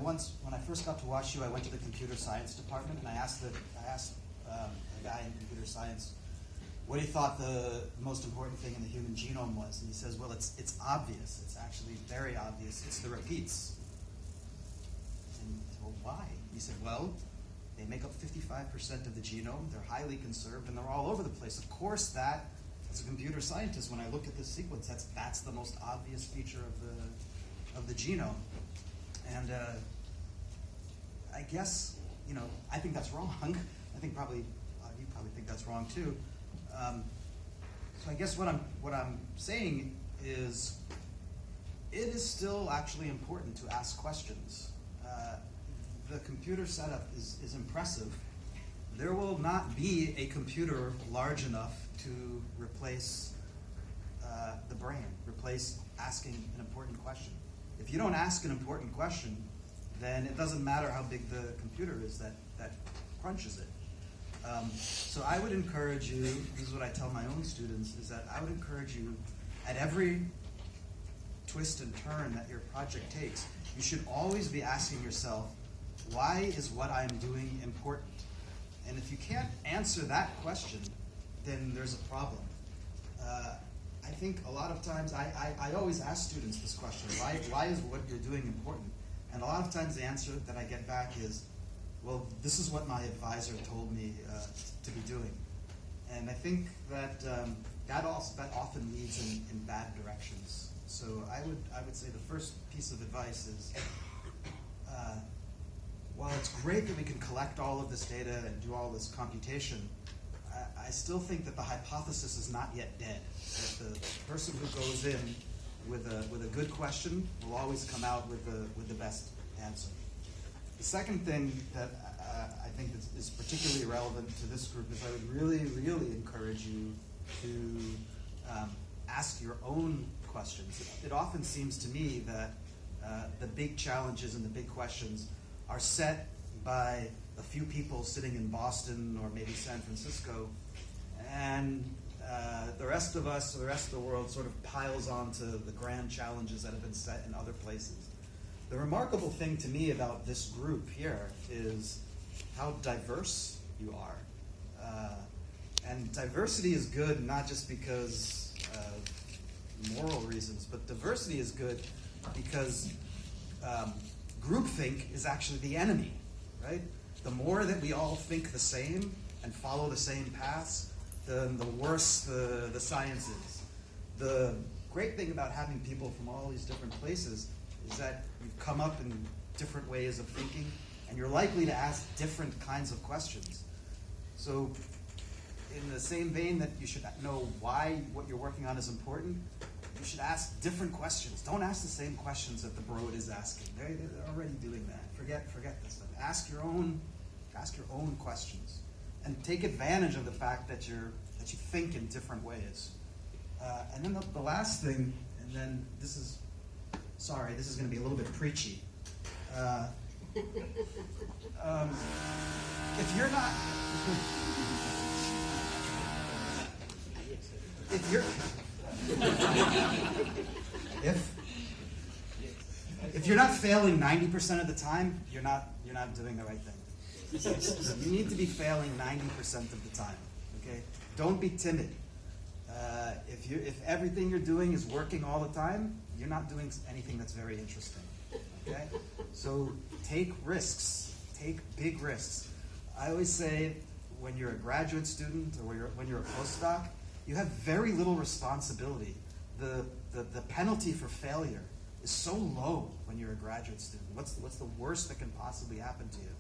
When I first got to WashU, I went to the computer science department, and I asked a guy in computer science what he thought the most important thing in the human genome was, and he says, well, it's obvious. It's actually very obvious. It's the repeats. And I said, well, why? He said, well, they make up 55% of the genome. They're highly conserved, and they're all over the place. Of course, that, as a computer scientist, when I look at this sequence, that's the most obvious feature of the genome. And I guess, I think that's wrong. I think probably you probably think that's wrong too. So I guess what I'm saying is, it is still actually important to ask questions. The computer setup is impressive. There will not be a computer large enough to replace the brain, replace asking an important question. If you don't ask an important question, then it doesn't matter how big the computer is that crunches it. So I would encourage you, this is what I tell my own students, is that I would encourage you at every twist and turn that your project takes, you should always be asking yourself, why is what I'm doing important? And if you can't answer that question, then there's a problem. I think a lot of times, I always ask students this question, why is what you're doing important? And a lot of times the answer that I get back is, well, this is what my advisor told me to be doing. And I think that that often leads in bad directions. So I would say the first piece of advice is, while it's great that we can collect all of this data and do all this computation, I still think that the hypothesis is not yet dead. That the person who goes in with a good question will always come out with the best answer. The second thing that I think is particularly relevant to this group is I would really, really encourage you to ask your own questions. It often seems to me that the big challenges and the big questions are set by a few people sitting in Boston or maybe San Francisco, and the rest of us, or the rest of the world, sort of piles onto the grand challenges that have been set in other places. The remarkable thing to me about this group here is how diverse you are. And diversity is good not just because of moral reasons, but diversity is good because groupthink is actually the enemy, right? The more that we all think the same and follow the same paths, the worse the science is. The great thing about having people from all these different places is that you've come up in different ways of thinking, and you're likely to ask different kinds of questions. So in the same vein that you should know why what you're working on is important, you should ask different questions. Don't ask the same questions that the broad is asking. They're already doing that. Forget this stuff. Ask your own questions, and take advantage of the fact that you think in different ways. And then the last thing, and then this is going to be a little bit preachy. If you're not, if you're not failing 90% of the time, you're not doing the right thing. You need to be failing 90% of the time. Okay, don't be timid. If everything you're doing is working all the time, you're not doing anything that's very interesting. Okay, so take risks. Take big risks. I always say, when you're a graduate student or when you're a postdoc, you have very little responsibility. The penalty for failure is so low when you're a graduate student. What's the worst that can possibly happen to you?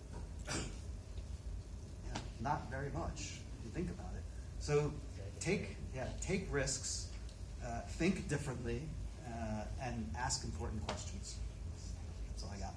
Not very much, if you think about it. So take risks, think differently, and ask important questions. That's all I got.